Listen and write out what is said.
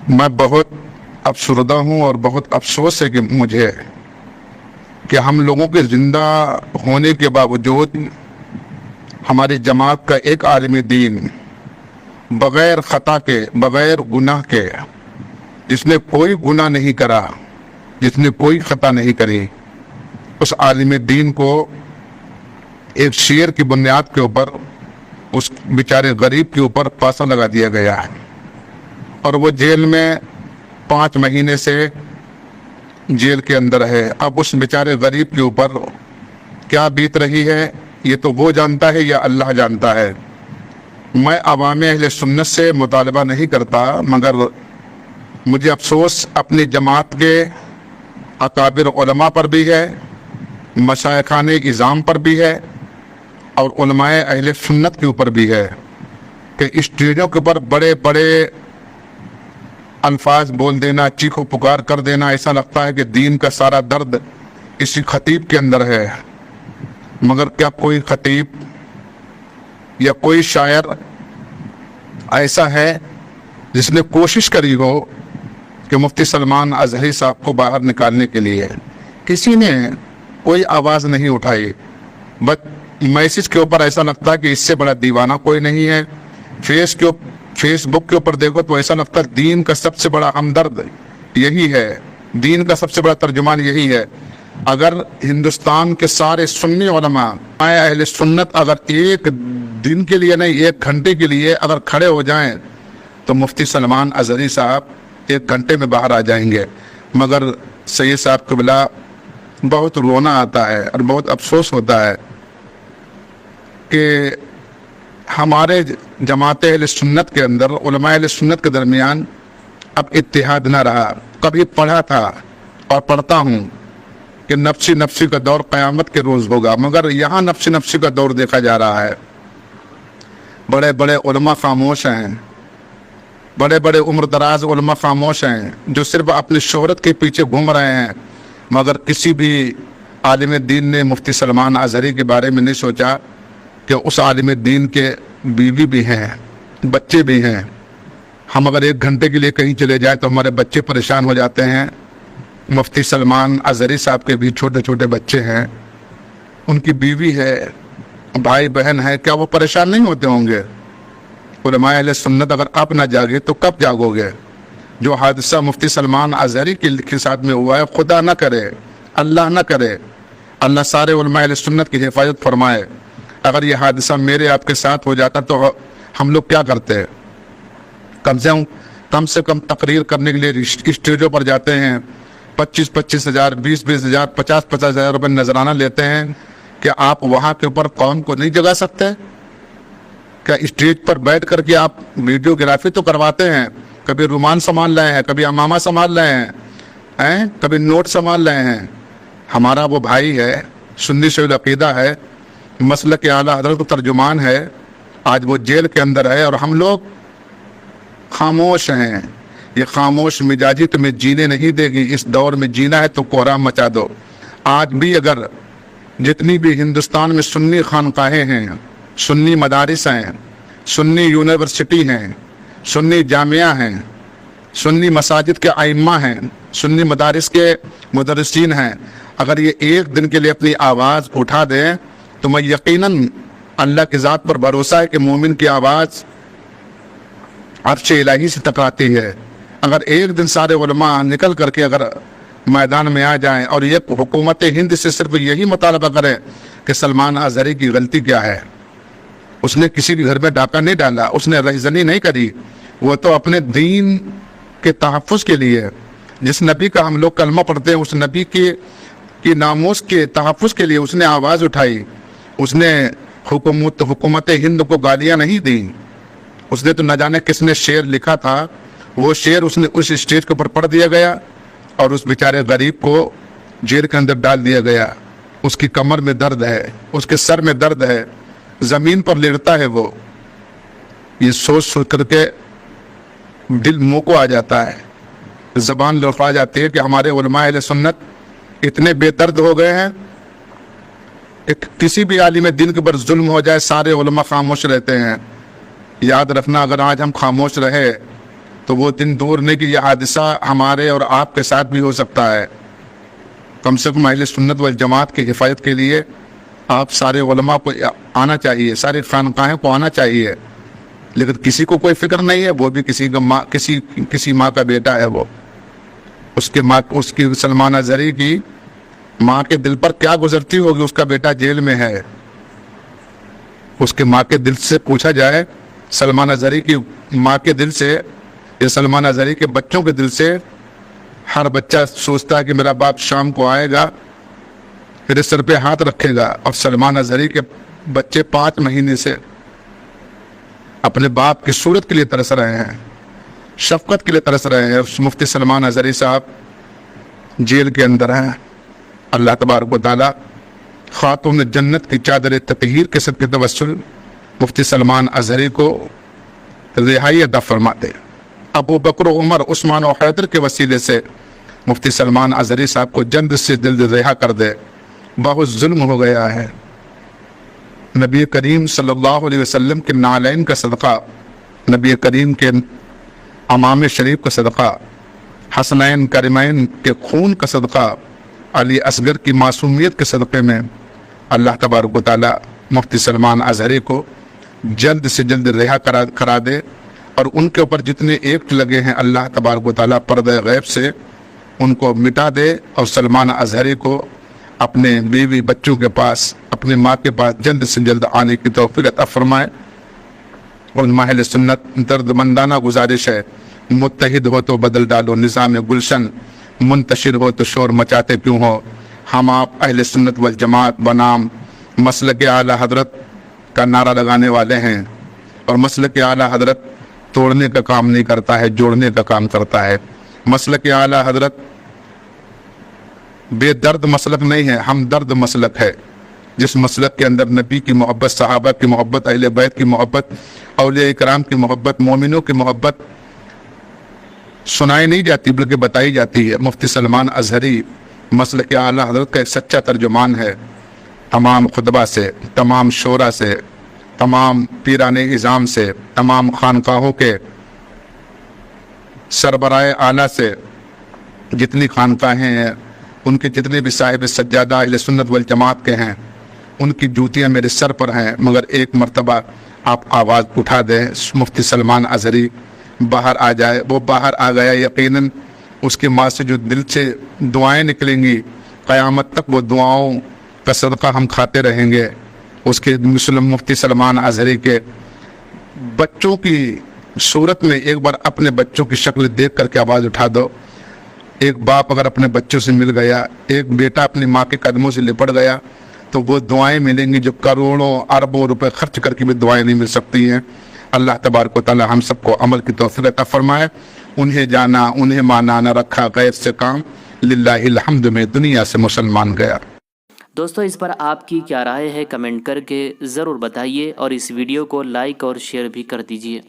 میں بہت افسردہ ہوں اور بہت افسوس ہے کہ مجھے کہ ہم لوگوں کے زندہ ہونے کے باوجود ہماری جماعت کا ایک عالم دین بغیر خطا کے، بغیر گناہ کے، جس نے کوئی گناہ نہیں کرا، جس نے کوئی خطا نہیں کری، اس عالم دین کو ایک شعر کی بنیاد کے اوپر اس بیچارے غریب کے اوپر پاسا لگا دیا گیا ہے، اور وہ جیل میں 5 مہینے سے جیل کے اندر ہے۔ اب اس بیچارے غریب کے اوپر کیا بیت رہی ہے یہ تو وہ جانتا ہے یا اللہ جانتا ہے۔ میں عوام اہل سنت سے مطالبہ نہیں کرتا، مگر مجھے افسوس اپنی جماعت کے اکابر علماء پر بھی ہے، مشائخان اعظام پر بھی ہے، اور علماء اہل سنت کے اوپر بھی ہے کہ اسٹیجوں کے اوپر بڑے بڑے الفاظ بول دینا، چیخ و پکار کر دینا، ایسا لگتا ہے کہ دین کا سارا درد اسی خطیب کے اندر ہے۔ مگر کیا کوئی خطیب یا کوئی شاعر ایسا ہے جس نے کوشش کری ہو کہ مفتی سلمان اظہری صاحب کو باہر نکالنے کے لیے؟ کسی نے کوئی آواز نہیں اٹھائی۔ بس میسج کے اوپر ایسا لگتا ہے کہ اس سے بڑا دیوانہ کوئی نہیں ہے۔ فیس بک کے اوپر دیکھو تو ایسا لگتا ہے دین کا سب سے بڑا ہمدرد یہی ہے، دین کا سب سے بڑا ترجمان یہی ہے۔ اگر ہندوستان کے سارے سنی علماء اہل سنت اگر ایک دن کے لیے نہیں، 1 گھنٹے کے لیے اگر کھڑے ہو جائیں تو مفتی سلمان اظہری صاحب 1 گھنٹے میں باہر آ جائیں گے۔ مگر سید صاحب قبلہ بہت رونا آتا ہے اور بہت افسوس ہوتا ہے کہ ہمارے جماعت اہل سنت کے اندر، علماء اہل سنت کے درمیان اب اتحاد نہ رہا۔ کبھی پڑھا تھا اور پڑھتا ہوں کہ نفسی نفسی کا دور قیامت کے روز ہوگا، مگر یہاں نفسی نفسی کا دور دیکھا جا رہا ہے۔ بڑے بڑے علماء خاموش ہیں، بڑے بڑے عمر دراز علماء خاموش ہیں، جو صرف اپنی شہرت کے پیچھے گھوم رہے ہیں، مگر کسی بھی عالم دین نے مفتی سلمان اظہری کے بارے میں نہیں سوچا کہ اس عالم دین کے بیوی بھی ہیں، بچے بھی ہیں۔ ہم اگر 1 گھنٹے کے لیے کہیں چلے جائیں تو ہمارے بچے پریشان ہو جاتے ہیں۔ مفتی سلمان اظہری صاحب کے بھی چھوٹے چھوٹے بچے ہیں، ان کی بیوی ہے، بھائی بہن ہے، کیا وہ پریشان نہیں ہوتے ہوں گے؟ علماء اہل سنت اگر آپ نہ جاگے تو کب جاگو گے؟ جو حادثہ مفتی سلمان اظہری کے ساتھ میں ہوا ہے، خدا نہ کرے، اللہ نہ کرے، اللہ سارے علماء اہل سنت کی حفاظت فرمائے۔ اگر یہ حادثہ میرے آپ کے ساتھ ہو جاتا تو ہم لوگ کیا کرتے؟ کم سے کم تقریر کرنے کے لیے اسٹیجوں پر جاتے ہیں، 25,000 ہزار، 20,000 ہزار، 50,000 ہزار روپے نذرانہ لیتے ہیں۔ کہ آپ وہاں کے اوپر قوم کو نہیں جگا سکتے؟ کیا اسٹیج پر بیٹھ کر کے آپ ویڈیو گرافی تو کرواتے ہیں، کبھی رومان سنبھال رہے ہیں، کبھی امامہ سنبھال رہے ہیں، کبھی نوٹ سنبھال رہے ہیں۔ ہمارا وہ بھائی ہے، سنی شیخ العقیدہ ہے، مسلک اعلیٰ حضرت ترجمان ہے، آج وہ جیل کے اندر ہے، اور ہم لوگ خاموش ہیں۔ یہ خاموش مزاجی تمہیں جینے نہیں دے گی۔ اس دور میں جینا ہے تو کوہرام مچا دو۔ آج بھی اگر جتنی بھی ہندوستان میں سنی خانقاہیں ہیں، سنی مدارس ہیں، سنی یونیورسٹی ہیں، سنی جامعہ ہیں، سنی مساجد کے ائمہ ہیں، سنی مدارس کے مدرسین ہیں، اگر یہ 1 دن کے لیے اپنی آواز اٹھا دیں تو میں یقیناً اللہ کی ذات پر بھروسہ ہے کہ مومن کی آواز عرش الہی سے ٹکراتی ہے۔ اگر 1 دن سارے علماء نکل کر کے اگر میدان میں آ جائیں اور یہ حکومت ہند سے صرف یہی مطالبہ کرے کہ سلمان اظہری کی غلطی کیا ہے، اس نے کسی بھی گھر میں ڈاکہ نہیں ڈالا، اس نے رہزنی نہیں کری، وہ تو اپنے دین کے تحفظ کے لیے، جس نبی کا ہم لوگ کلمہ پڑھتے ہیں، اس نبی کی ناموس کے تحفظ کے لیے اس نے آواز اٹھائی۔ اس نے حکومت ہند کو گالیاں نہیں دیں، اس نے تو نہ جانے کس نے شعر لکھا تھا، وہ شعر اس نے اس اسٹیج کے اوپر پڑھ دیا گیا اور اس بیچارے غریب کو جیل کے اندر ڈال دیا گیا۔ اس کی کمر میں درد ہے، اس کے سر میں درد ہے، زمین پر لیٹتا ہے وہ۔ یہ سوچ کر کے دل منہ کو آ جاتا ہے، زبان لڑکھڑا جاتی ہے کہ ہمارے علماء اہل سنت اتنے بے درد ہو گئے ہیں کہ کسی بھی عالم دین کے اوپر ظلم ہو جائے سارے علماء خاموش رہتے ہیں۔ یاد رکھنا، اگر آج ہم خاموش رہے تو وہ دن دور نہیں کہ یہ حادثہ ہمارے اور آپ کے ساتھ بھی ہو سکتا ہے۔ کم سے کم اہل سنت والجماعت کی حفاظت کے لیے آپ سارے علماء کو آنا چاہیے، سارے خانقاہیں کو آنا چاہیے، لیکن کسی کو کوئی فکر نہیں ہے۔ وہ بھی کسی ماں کا بیٹا ہے، وہ اس کی سلمان اظہری کی ماں کے دل پر کیا گزرتی ہوگی، اس کا بیٹا جیل میں ہے۔ اس کے ماں کے دل سے پوچھا جائے، سلمان اظہری کی ماں کے دل سے یا سلمان اظہری کے بچوں کے دل سے، ہر بچہ سوچتا ہے کہ میرا باپ شام کو آئے گا، میرے سر پہ ہاتھ رکھے گا، اور سلمان اظہری کے بچے 5 مہینے سے اپنے باپ کی صورت کے لیے ترس رہے ہیں، شفقت کے لیے ترس رہے ہیں۔ مفتی سلمان اظہری صاحب جیل کے اندر ہیں۔ اللہ تبارک و تعالی خاتون جنت کی چادر تطہیر کے صدقے توسل مفتی سلمان اظہری کو رہائی عطا فرماتے۔ ابو بکر و عمر، عثمان و حیدر کے وسیلے سے مفتی سلمان اظہری صاحب کو جلد سے جلد رہا کر دے، بہت ظلم ہو گیا ہے۔ نبی کریم صلی اللہ علیہ وسلم کے نالین کا صدقہ، نبی کریم کے امام شریف کا صدقہ، حسنین کریمین کے خون کا صدقہ، علی اصغر کی معصومیت کے صدقے میں اللہ تبارک و تعالی مفتی سلمان اظہری کو جلد سے جلد رہا کرا دے، اور ان کے اوپر جتنے ایکٹ لگے ہیں اللہ تبارک و تعالی پردہ غیب سے ان کو مٹا دے، اور سلمان اظہری کو اپنے بیوی بچوں کے پاس، اپنے ماں کے پاس جلد سے جلد آنے کی توفیق عطا فرمائے۔ اور اہل سنت درد مندانہ گزارش ہے، متحد ہو تو بدل ڈالو نظام گلشن، منتشر ہو تو شور مچاتے کیوں ہو۔ ہم آپ اہل سنت والجماعت بنام مسلک اعلی حضرت کا نعرہ لگانے والے ہیں، اور مسلک اعلی حضرت توڑنے کا کام نہیں کرتا ہے، جوڑنے کا کام کرتا ہے۔ مسلک اعلی حضرت بے درد مسلک نہیں ہے، ہم درد مسلک ہے، جس مسلک کے اندر نبی کی محبت، صحابہ کی محبت، اہل بیت کی محبت، اولیاء کرام کی محبت، مومنوں کی محبت سنائی نہیں جاتی بلکہ بتائی جاتی ہے۔ مفتی سلمان اظہری مسلک اعلی حضرت کا ایک سچا ترجمان ہے۔ تمام خطبہ سے، تمام شورا سے، تمام پیران اعظام سے، تمام خانقاہوں کے سربراہ اعلیٰ سے، جتنی خانقاہیں ہیں ان کے جتنے بھی صاحب سجادہ اہل سنت والجماعت کے ہیں، ان کی جوتیاں میرے سر پر ہیں، مگر ایک مرتبہ آپ آواز اٹھا دیں، مفتی سلمان اظہری باہر آ جائے۔ وہ باہر آ گیا، یقیناً اس کی ماں سے جو دل سے دعائیں نکلیں گی، قیامت تک وہ دعاؤں کا صدقہ ہم کھاتے رہیں گے۔ اس کے مسلم مفتی سلمان اظہری کے بچوں کی صورت میں ایک بار اپنے بچوں کی شکل دیکھ کر کے آواز اٹھا دو۔ ایک باپ اگر اپنے بچوں سے مل گیا، ایک بیٹا اپنی ماں کے قدموں سے لپٹ گیا، تو وہ دعائیں ملیں گی جو کروڑوں اربوں روپے خرچ کر کے بھی دعائیں نہیں مل سکتی ہیں۔ اللہ تبارک و تعالی ہم سب کو عمل کی توفیق عطا فرمائے۔ انہیں جانا، انہیں مانا، نہ رکھا غیر سے کام، للہ الحمد میں دنیا سے مسلمان گیا۔ دوستو اس پر آپ کی کیا رائے ہے، کمنٹ کر کے ضرور بتائیے، اور اس ویڈیو کو لائک اور شیئر بھی کر دیجیے۔